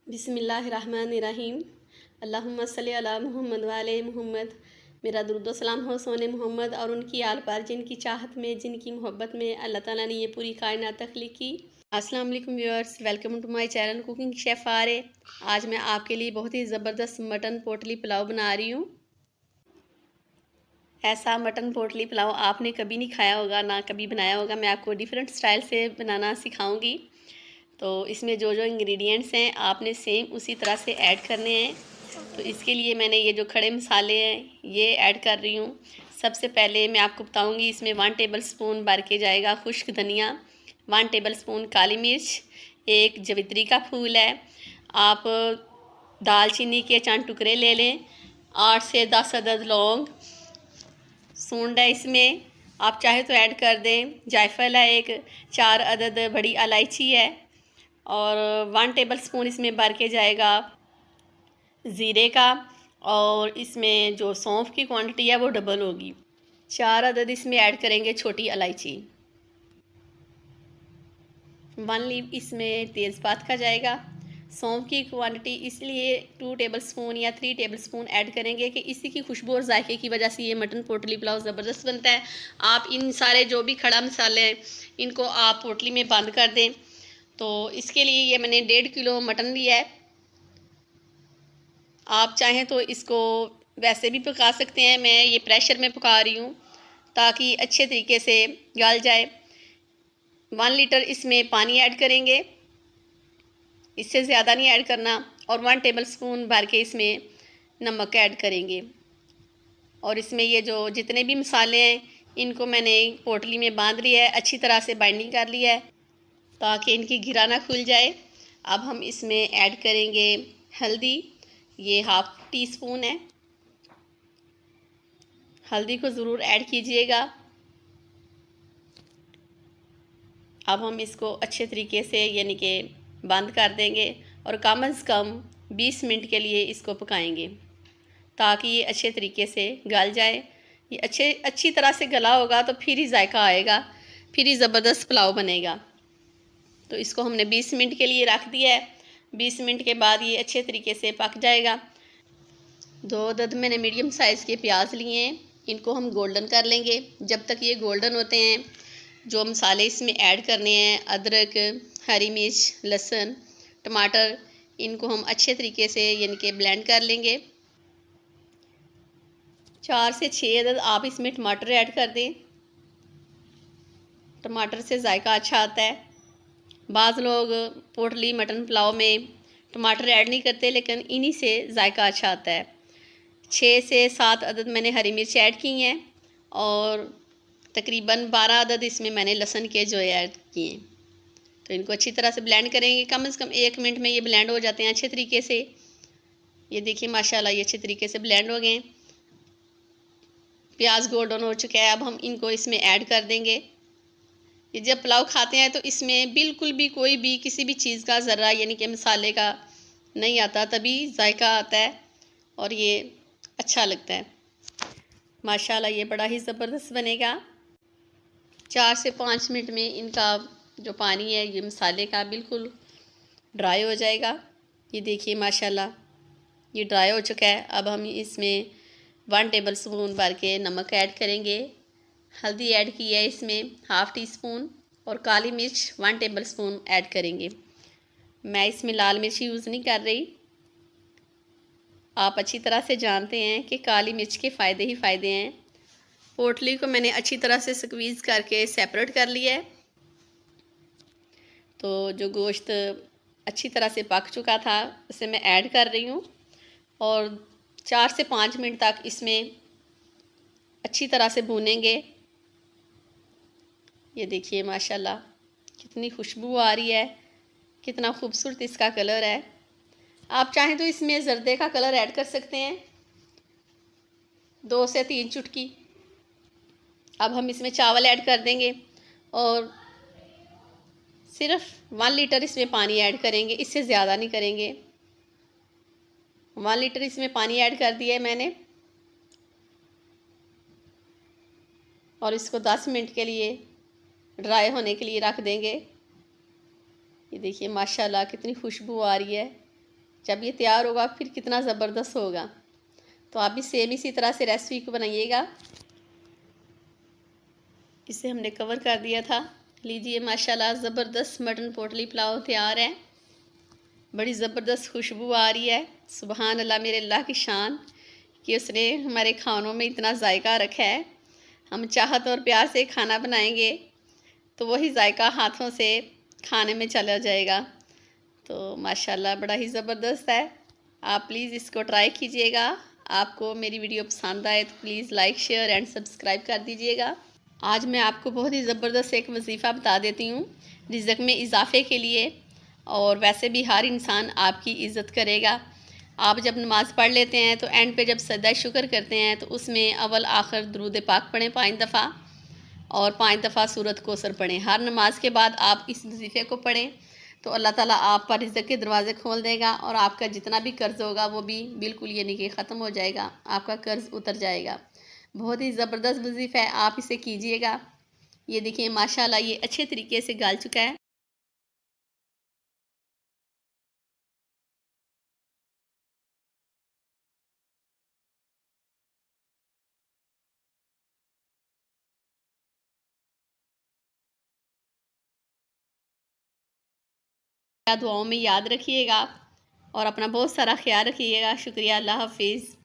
बिस्मिल्लाहिर्रहमानिर्रहीम। अल्लाहुम्मा सल्ली अला मुहम्मद व आले मुहम्मद। मेरा दुरूद व सलाम हो सोने मोहम्मद और उनकी आल पर जिनकी चाहत में, जिनकी मोहब्बत में अल्लाह ताला ने ये पूरी कायनात तख्लीक की। अस्सलाम वालेकुम viewers, welcome to my channel cooking chef आरे। आज मैं आपके लिए बहुत ही ज़बरदस्त मटन पोटली पुलाव बना रही हूँ। ऐसा मटन पोटली पुलाव आपने कभी नहीं खाया होगा, ना कभी बनाया होगा। मैं आपको डिफरेंट स्टाइल से बनाना सिखाऊंगी। तो इसमें जो जो इंग्रेडिएंट्स हैं आपने सेम उसी तरह से ऐड करने हैं। तो इसके लिए मैंने ये जो खड़े मसाले हैं ये ऐड कर रही हूँ। सबसे पहले मैं आपको बताऊंगी, इसमें 1 टेबल स्पून भर के जाएगा खुश्क धनिया, 1 टेबल स्पून काली मिर्च, एक जवित्री का फूल है। आप दालचीनी के चंद टुकड़े ले लें, 8 से 10 अदद लौंग, सूंड है इसमें, आप चाहे तो ऐड कर दें। जायफल है एक, 4 अदद बड़ी इलायची है और 1 टेबल स्पून इसमें भर के जाएगा ज़ीरे का। और इसमें जो सौंफ की क्वांटिटी है वो डबल होगी। 4 अदद इसमें ऐड करेंगे छोटी इलायची। 1 लीफ इसमें तेज़पात का जाएगा। सौंफ की क्वांटिटी इसलिए 2 टेबल स्पून या 3 टेबल स्पून ऐड करेंगे कि इसी की खुशबू और जायके की वजह से ये मटन पोटली पुलाव ज़बरदस्त बनता है। आप इन सारे जो भी खड़ा मसाले हैं इनको आप पोटली में बंद कर दें। तो इसके लिए ये मैंने 1.5 किलो मटन लिया है। आप चाहें तो इसको वैसे भी पका सकते हैं, मैं ये प्रेशर में पका रही हूँ ताकि अच्छे तरीके से गल जाए। 1 लीटर इसमें पानी ऐड करेंगे, इससे ज़्यादा नहीं ऐड करना। और 1 टेबल स्पून भर के इसमें नमक ऐड करेंगे। और इसमें ये जो जितने भी मसाले हैं इनको मैंने पोटली में बांध लिया है, अच्छी तरह से बाइंडिंग कर लिया है ताकि इनकी घिरा ना खुल जाए। अब हम इसमें ऐड करेंगे हल्दी, ये 1/2 टीस्पून है। हल्दी को ज़रूर ऐड कीजिएगा। अब हम इसको अच्छे तरीके से यानी कि बंद कर देंगे और कम से कम 20 मिनट के लिए इसको पकाएंगे ताकि ये अच्छे तरीके से गल जाए। ये अच्छी तरह से गला होगा तो फिर ही जायका आएगा, फिर ही ज़बरदस्त पुलाव बनेगा। तो इसको हमने 20 मिनट के लिए रख दिया है। 20 मिनट के बाद ये अच्छे तरीके से पक जाएगा। 2 अदद मैंने मीडियम साइज़ के प्याज लिए हैं, इनको हम गोल्डन कर लेंगे। जब तक ये गोल्डन होते हैं जो मसाले इसमें ऐड करने हैं, अदरक, हरी मिर्च, लहसुन, टमाटर, इनको हम अच्छे तरीके से यानी कि ब्लेंड कर लेंगे। 4 से 6 अदद आप इसमें टमाटर ऐड कर दें, टमाटर से जायका अच्छा आता है। बाज़ लोग पोटली मटन पुलाव में टमाटर ऐड नहीं करते, लेकिन इन्हीं से जायका अच्छा आता है। 6 से 7 अदद मैंने हरी मिर्च ऐड की हैं और तकरीबन 12 अदद इसमें मैंने लहसुन के जो ऐड किए हैं। तो इनको अच्छी तरह से ब्लेंड करेंगे। कम से कम 1 मिनट में ये ब्लेंड हो जाते हैं अच्छे तरीके से। ये देखिए माशाल्लाह ये अच्छे तरीके से ब्लेंड हो गए। प्याज गोल्डन हो चुका है। अब हम इनको इसमें ऐड कर देंगे। ये जब पुलाव खाते हैं तो इसमें बिल्कुल भी कोई भी किसी भी चीज़ का ज़र्रा यानी कि मसाले का नहीं आता, तभी जायका आता है और ये अच्छा लगता है। माशाल्लाह ये बड़ा ही ज़बरदस्त बनेगा। 4 से 5 मिनट में इनका जो पानी है ये मसाले का बिल्कुल ड्राई हो जाएगा। ये देखिए माशाल्लाह ये ड्राई हो चुका है। अब हम इसमें 1 टेबल स्पून भर के नमक ऐड करेंगे। हल्दी ऐड की है इसमें 1/2 टीस्पून और काली मिर्च 1 टेबल स्पून ऐड करेंगे। मैं इसमें लाल मिर्च यूज़ नहीं कर रही। आप अच्छी तरह से जानते हैं कि काली मिर्च के फ़ायदे ही फ़ायदे हैं। पोटली को मैंने अच्छी तरह से स्क्वीज़ करके सेपरेट कर लिया है। तो जो गोश्त अच्छी तरह से पक चुका था उसे मैं ऐड कर रही हूँ और 4 से 5 मिनट तक इसमें अच्छी तरह से भूनेंगे। ये देखिए माशाल्लाह कितनी खुशबू आ रही है, कितना खूबसूरत इसका कलर है। आप चाहें तो इसमें ज़र्दे का कलर ऐड कर सकते हैं, 2 से 3 चुटकी। अब हम इसमें चावल ऐड कर देंगे और सिर्फ 1 लीटर इसमें पानी ऐड करेंगे, इससे ज़्यादा नहीं करेंगे। 1 लीटर इसमें पानी ऐड कर दिया है मैंने और इसको 10 मिनट के लिए ड्राई होने के लिए रख देंगे। ये देखिए माशाल्लाह कितनी खुशबू आ रही है। जब ये तैयार होगा फिर कितना ज़बरदस्त होगा। तो आप भी सेम इसी तरह से रेसिपी को बनाइएगा। इसे हमने कवर कर दिया था। लीजिए माशाल्लाह ज़बरदस्त मटन पोटली पुलाव तैयार है। बड़ी ज़बरदस्त खुशबू आ रही है। सुबहान अल्लाह, मेरे अल्लाह की शान कि उसने हमारे खानों में इतना जायका रखा है। हम चाहत और प्यार से खाना बनाएंगे तो वही जायका हाथों से खाने में चला जाएगा। तो माशाल्लाह बड़ा ही ज़बरदस्त है। आप प्लीज़ इसको ट्राई कीजिएगा। आपको मेरी वीडियो पसंद आए तो please like share and subscribe कर दीजिएगा। आज मैं आपको बहुत ही ज़बरदस्त एक वजीफ़ा बता देती हूँ रिज़्क़ में इजाफ़े के लिए। और वैसे भी हर इंसान आपकी इज़्ज़त करेगा। आप जब नमाज़ पढ़ लेते हैं तो एंड पे जब सजदा शुक्र करते हैं तो उसमें अव्वल आखिर दुरूद पाक पढ़ें 5 दफ़ा और 5 दफ़ा सूरत कौसर पढ़ें। हर नमाज के बाद आप इस वजीफ़े को पढ़ें तो अल्लाह ताला आप पर रिज़्क़ के दरवाज़े खोल देगा और आपका जितना भी कर्ज़ होगा वो भी बिल्कुल यानी कि ख़त्म हो जाएगा, आपका कर्ज़ उतर जाएगा। बहुत ही ज़बरदस्त वजीफ़ा है, आप इसे कीजिएगा। ये देखिए माशाल्लाह ये अच्छे तरीके से गल चुका है। दुआओं में याद रखिएगा और अपना बहुत सारा ख्याल रखिएगा। शुक्रिया, अल्लाह हाफिज़।